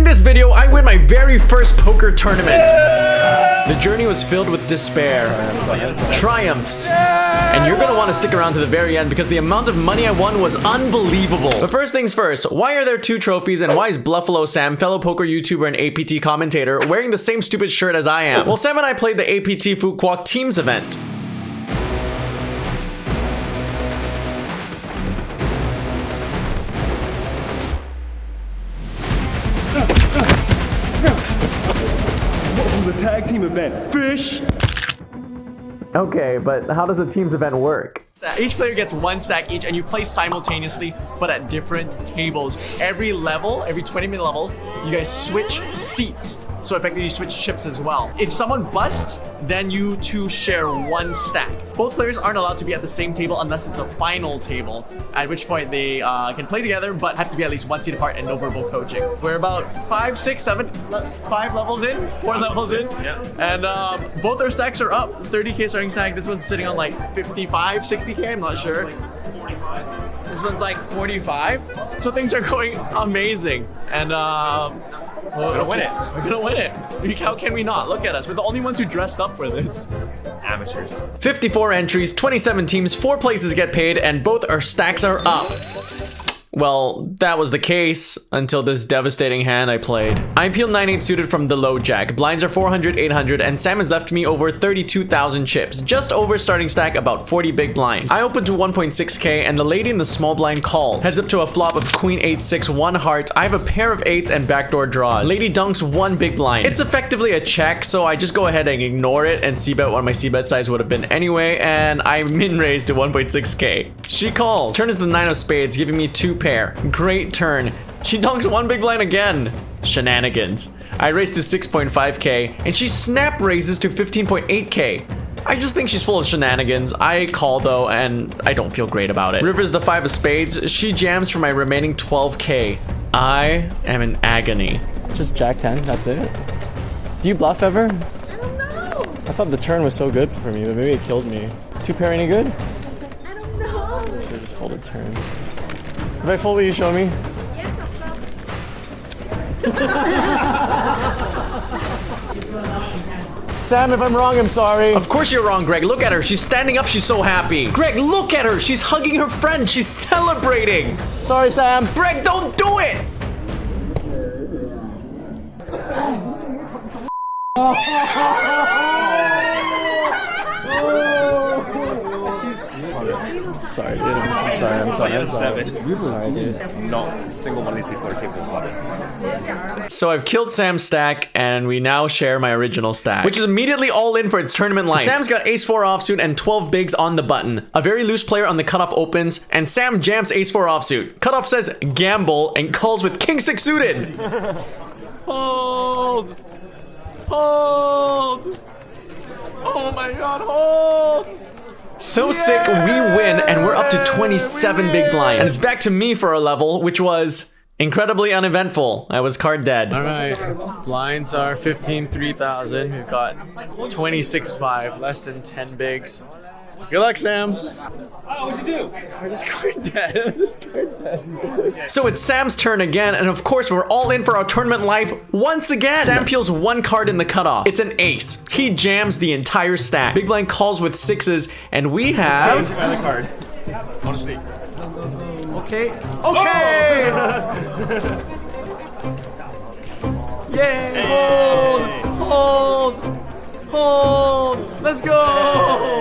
this video, I win my very first poker tournament. The journey was filled with despair, triumphs, and you're gonna want to stick around to the very end because the amount of money I won was unbelievable. But first things first, why are there 2 trophies and why is Bluffalo Sam, fellow poker YouTuber and APT commentator, wearing the same stupid shirt as I am? Well, Sam and I played the APT Phu Quoc Teams event. The tag team event, fish! Okay, but how does the teams event work? Each player gets 1 stack each and you play simultaneously but at different tables. Every level, every 20-minute level, you guys switch seats. So effectively you switch chips as well. If someone busts, then you 2 share 1 stack. Both players aren't allowed to be at the same table unless it's the final table, at which point they can play together but have to be at least 1 seat apart and no verbal coaching. We're about 5, 6, 7, 5 levels in, 4 levels in. Yeah. And both our stacks are up. 30k starting stack. This one's sitting on like 55, 60k, I'm not sure. This one's like 45. So things are going amazing. And we're gonna win it. We're gonna win it. How can we not? Look at us. We're the only ones who dressed up for this. Amateurs. 54 entries, 27 teams, 4 places get paid, and both our stacks are up. Well, that was the case until this devastating hand I played. I peeled 9-8 suited from the low jack. Blinds are 400, 800, and Sam has left me over 32,000 chips. Just over starting stack, about 40 big blinds. I open to 1.6k, and the lady in the small blind calls. Heads up to a flop of queen 8-6, 1 heart. I have a pair of 8s and backdoor draws. Lady dunks 1 big blind. It's effectively a check, so I just go ahead and ignore it and c-bet what my c-bet size would have been anyway, and I min-raise to 1.6k. She calls. Turn is the 9 of spades, giving me 2 pair. Great turn. She donks 1 big blind again. Shenanigans. I raise to 6.5k and she snap raises to 15.8k. I just think she's full of shenanigans. I call though and I don't feel great about it. River's the 5 of spades. She jams for my remaining 12k. I am in agony. Just jack 10, that's it? Do you bluff ever? I don't know. I thought the turn was so good for me, but maybe it killed me. 2 pair any good? I don't know. Should've just folded turn. If I fold, will you show me? Sam, if I'm wrong, I'm sorry. Of course you're wrong, Greg. Look at her. She's standing up. She's so happy. Greg, look at her. She's hugging her friend. She's celebrating. Sorry, Sam. Greg, don't do it. Sorry, dude. I'm sorry. I'm sorry. Sorry, dude. Not a single one of these people are capable of it. So I've killed Sam's stack, and we now share my original stack, which is immediately all in for its tournament life. Sam's got ace-4 offsuit and 12 bigs on the button. A very loose player on the cutoff opens, and Sam jams ace-4 offsuit. Cutoff says gamble and calls with king-6 suited. Hold! Hold! Oh my god, hold! So sick, we win, and we're up to 27 big blinds. And it's back to me for a level, which was incredibly uneventful. I was card dead. All right, blinds are 15,3,000. We've got 26.5, less than 10 bigs. Good luck, Sam. Oh, what'd you do? I just card dead. So it's Sam's turn again, and of course we're all in for our tournament life once again. Sam peels 1 card in the cutoff. It's an ace. He jams the entire stack. Big blind calls with 6s, and we have Another card. I want to see. Okay. Okay. Yay! Hold. Hold. Let's go.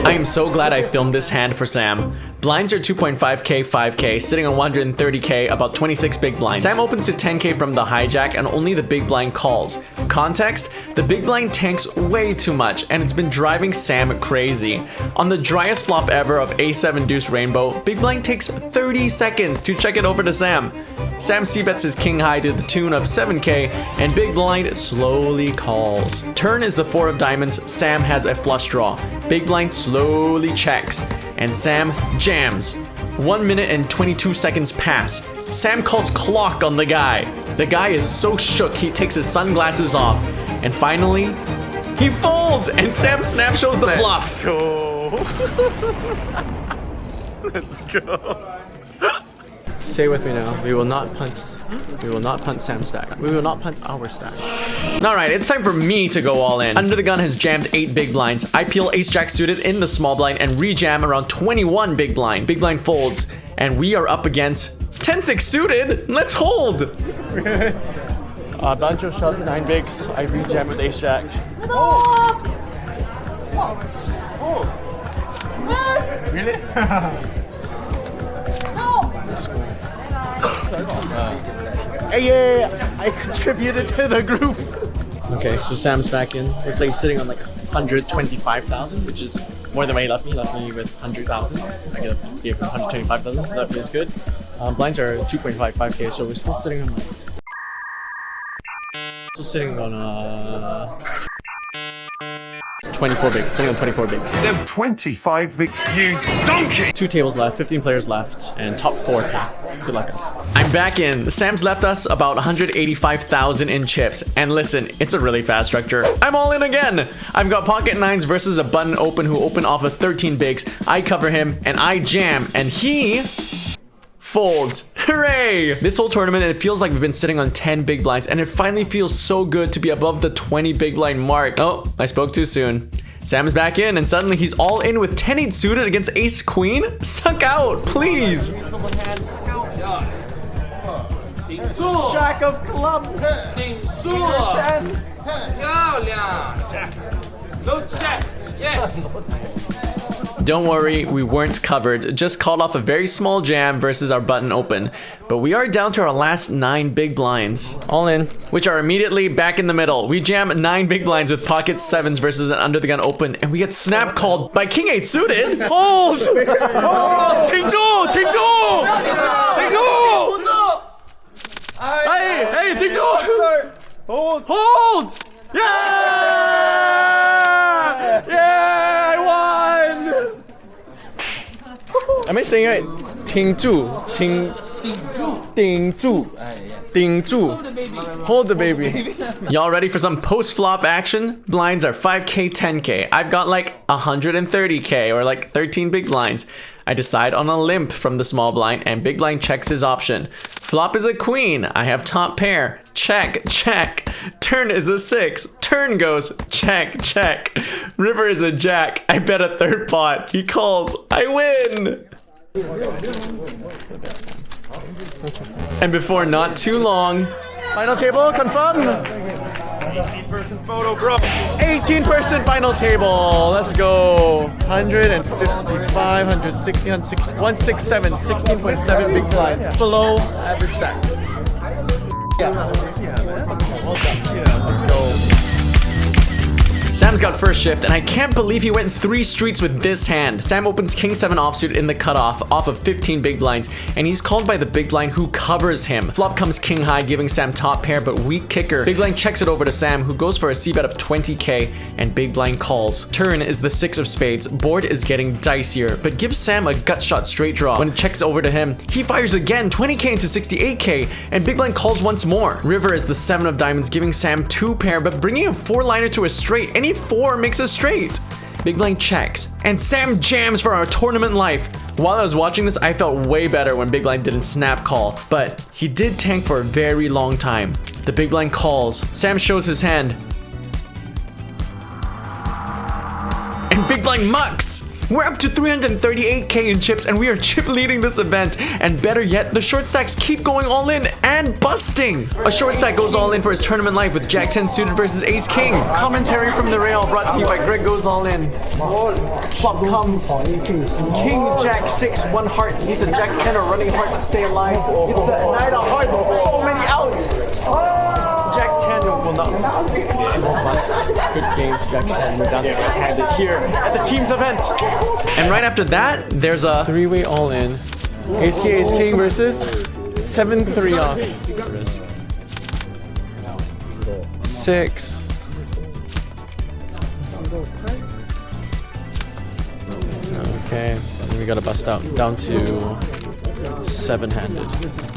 I am so glad I filmed this hand for Sam. Blinds are 2.5k, 5k, sitting on 130k, about 26 big blinds. Sam opens to 10k from the hijack and only the big blind calls. Context, the big blind tanks way too much and it's been driving Sam crazy. On the driest flop ever of a7 deuce rainbow, big blind takes 30 seconds to check it over to Sam. Sam c-bets his king high to the tune of 7k and big blind slowly calls. Turn is the 4 of diamonds. Sam has a flush draw. Big blind slowly checks and Sam jams. 1 minute and 22 seconds pass. Sam calls clock on the guy. The guy is so shook he takes his sunglasses off. And finally, he folds and Sam snap shows the bluff. Let's go. Stay with me now. We will not punt. We will not punt Sam's stack. We will not punt our stack. All right, it's time for me to go all in. Under the gun has jammed 8 big blinds. I peel ace jack suited in the small blind and rejam around 21 big blinds. Big blind folds, and we are up against 10-6 suited. Let's hold. A bunch of shots, 9 bigs. I rejam with ace jack. Really? Hey, I contributed to the group. Okay, so Sam's back in. Looks like he's sitting on like 125,000, which is more than what he left me. He left me with 100,000. I gave him 125,000, so that feels good. Blinds are 2.55k, so we're still sitting on like 24 bigs, sitting on 24 bigs. Them 25 bigs, you donkey! 2 tables left, 15 players left, and top 4 pay. Good luck, us. I'm back in. Sam's left us about 185,000 in chips. And listen, it's a really fast structure. I'm all in again. I've got pocket 9s versus a button open who open off of 13 bigs. I cover him and I jam and he folds. Hooray! This whole tournament, it feels like we've been sitting on 10 big blinds and it finally feels so good to be above the 20 big blind mark. Oh, I spoke too soon. Sam is back in and suddenly he's all in with 10-8 suited against ace queen. Suck out, please. Jack of clubs. Don't worry, we weren't covered. Just called off a very small jam versus our button open. But we are down to our last 9 big blinds. All in. Which are immediately back in the middle. We jam 9 big blinds with pocket 7s versus an under the gun open. And we get snap called by king 8 suited. Hold! Hey, hold! Hold! Yeah! Yeah, I won! Am I saying right? 挺住. Hold the baby. Y'all ready for some post-flop action? Blinds are 5k, 10k. I've got like 130k or like 13 big blinds. I decide on a limp from the small blind and big blind checks his option. Flop is a queen. I have top pair. Check, check. Turn is a 6. Turn goes check, check. River is a jack. I bet a third pot. He calls. I win. And before not too long, Final table confirmed. 18-person photo, bro. 18-person final table. Let's go. 155, 160, 167, 16.7 big blinds. Below average stack. Let's go. Sam's got first shift, and I can't believe he went 3 streets with this hand. Sam opens king 7 offsuit in the cutoff off of 15 big blinds, and he's called by the big blind who covers him. Flop comes king high, giving Sam top pair, but weak kicker. Big blind checks it over to Sam, who goes for a c-bet of 20k, and big blind calls. Turn is the 6 of spades. Board is getting dicier, but gives Sam a gut shot straight draw. When it checks over to him, he fires again, 20k into 68k, and big blind calls once more. River is the 7 of diamonds, giving Sam 2 pair, but bringing a 4-liner to a straight. Any 4 makes a straight. Big blind checks, and Sam jams for our tournament life. While I was watching this, I felt way better when big blind didn't snap call, but he did tank for a very long time. The big blind calls. Sam shows his hand, and big blind mucks. We're up to 338k in chips, and we are chip leading this event. And better yet, the short stacks keep going all in and busting. A short stack goes all in for his tournament life with Jack 10 suited versus Ace King. Commentary from the rail brought to you by Greg Goes All In. Flop comes King Jack 6, 1 heart. He's a Jack 10 or running hearts to stay alive. It's the night of hearts. So many outs. Jack 10 will not bust. Good games, Jack 10. We're down to red-handed here at the team's event. And right after that, there's a 3-way all in. Ace King versus 7-3 off. Risk. 6. Okay, we gotta bust out down to 7-handed.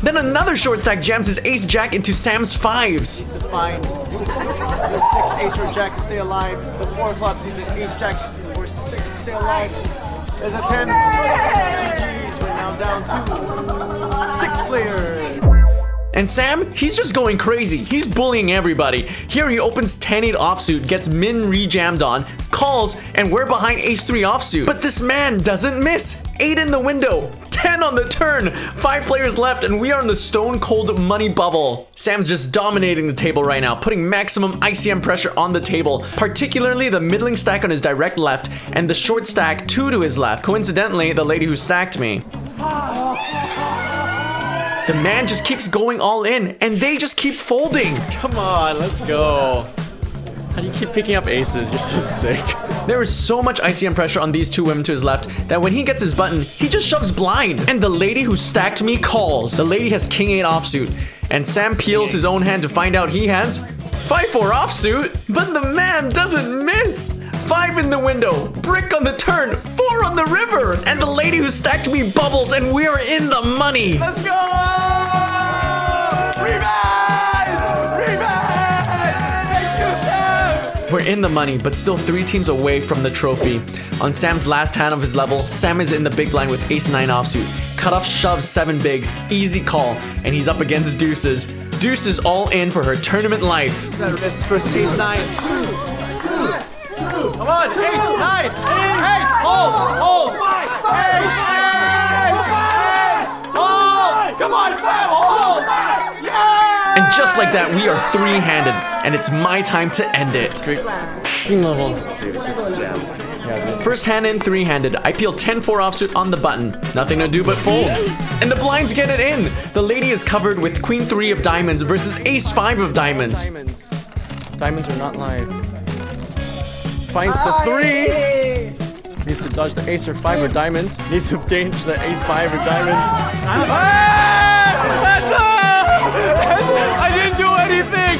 Then another short stack jams his ace jack into Sam's 5s. Fine. The 6 ace or jack to stay alive. The 4 clubs needs an ace jack or 6 to stay alive. There's a 10. GG's. We're now down to 6 players. And Sam, he's just going crazy. He's bullying everybody. Here he opens 10-8 offsuit, gets min re-jammed on, calls, and we're behind ace-3 offsuit. But this man doesn't miss. 8 in the window, 10 on the turn, 5 players left, and we are in the stone cold money bubble. Sam's just dominating the table right now, putting maximum ICM pressure on the table, particularly the middling stack on his direct left and the short stack 2 to his left. Coincidentally, the lady who stacked me. The man just keeps going all in, and they just keep folding. Come on, let's go. How do you keep picking up aces? You're so sick. There is so much ICM pressure on these 2 women to his left that when he gets his button, he just shoves blind. And the lady who stacked me calls. The lady has king-8 offsuit, and Sam peels his own hand to find out he has 5-4 offsuit, but the man doesn't miss. 5 in the window, brick on the turn, 4 on the river, and the lady who stacked me bubbles, and we are in the money. Let's go! Revenge! Revenge! Thank you, Sam! We're in the money, but still 3 teams away from the trophy. On Sam's last hand of his level, Sam is in the big blind with ace-9 offsuit. Cutoff shoves 7 bigs, easy call, and he's up against deuces. Deuces all in for her tournament life. This is first ace-9. Come on, ace-9! Ace! Hold! Hold! Ace! Hold! Come on, Sam! Hold! Yeah! And just like that, we are 3-handed, and it's my time to end it. First hand in, 3-handed. I peel 10-4 offsuit on the button. Nothing to do but fold. And the blinds get it in. The lady is covered with queen-3 of diamonds versus ace-5 of diamonds. Diamonds are not live. Finds the 3. Needs to dodge the ace or 5 of diamonds. Needs to change the ace-5 or diamonds. That's I didn't do anything!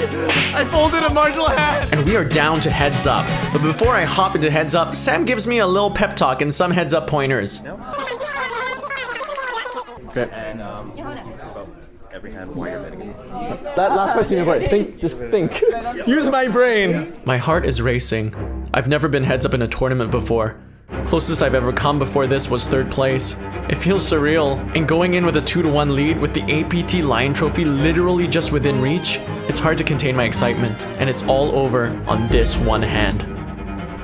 I folded a marginal hand! And we are down to heads up. But before I hop into heads up, Sam gives me a little pep talk and some heads up pointers. Okay. And about every hand while you're betting it. That last question you put, think, just think. Use my brain. My heart is racing. I've never been heads up in a tournament before. Closest I've ever come before this was 3rd place. It feels surreal, and going in with a 2-1 lead with the APT Lion Trophy literally just within reach, it's hard to contain my excitement, and it's all over on this one hand.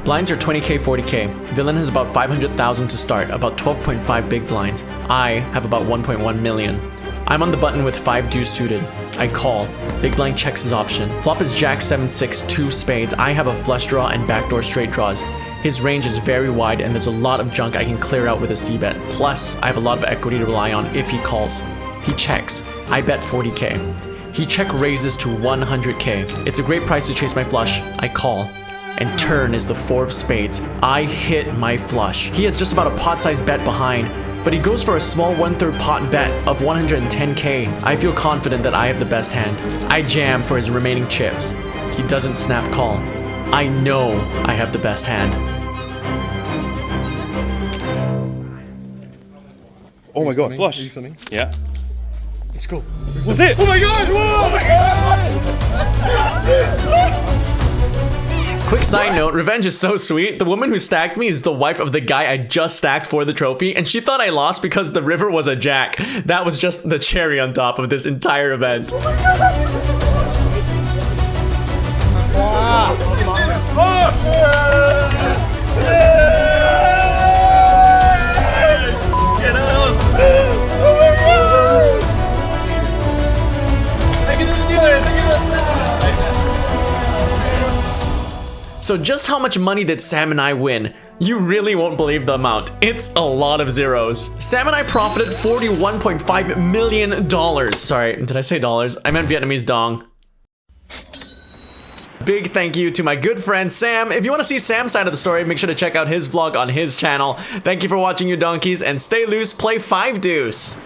Blinds are 20k, 40k. Villain has about 500,000 to start, about 12.5 big blinds. I have about 1.1 million. I'm on the button with 5 deuce suited. I call. Big blind checks his option. Flop is jack 7-6, 2 spades. I have a flush draw and backdoor straight draws. His range is very wide and there's a lot of junk I can clear out with a c-bet. Plus, I have a lot of equity to rely on if he calls. He checks. I bet 40k. He check raises to 100k. It's a great price to chase my flush. I call. And turn is the 4 of spades. I hit my flush. He has just about a pot-sized bet behind, but he goes for a small 1/3 pot bet of 110k. I feel confident that I have the best hand. I jam for his remaining chips. He doesn't snap call. I know I have the best hand. Oh my god, flush. Are you filming? Yeah. Let's go. What's it? Oh my god! Whoa! Oh my god! Quick side note, revenge is so sweet. The woman who stacked me is the wife of the guy I just stacked for the trophy, and she thought I lost because the river was a jack. That was just the cherry on top of this entire event. So just how much money did Sam and I win? You really won't believe the amount. It's a lot of zeros. Sam and I profited $41.5 million. Sorry, did I say dollars? I meant Vietnamese dong. Big thank you to my good friend Sam. If you want to see Sam's side of the story, make sure to check out his vlog on his channel. Thank you for watching, you donkeys, and stay loose, play 5 deuce.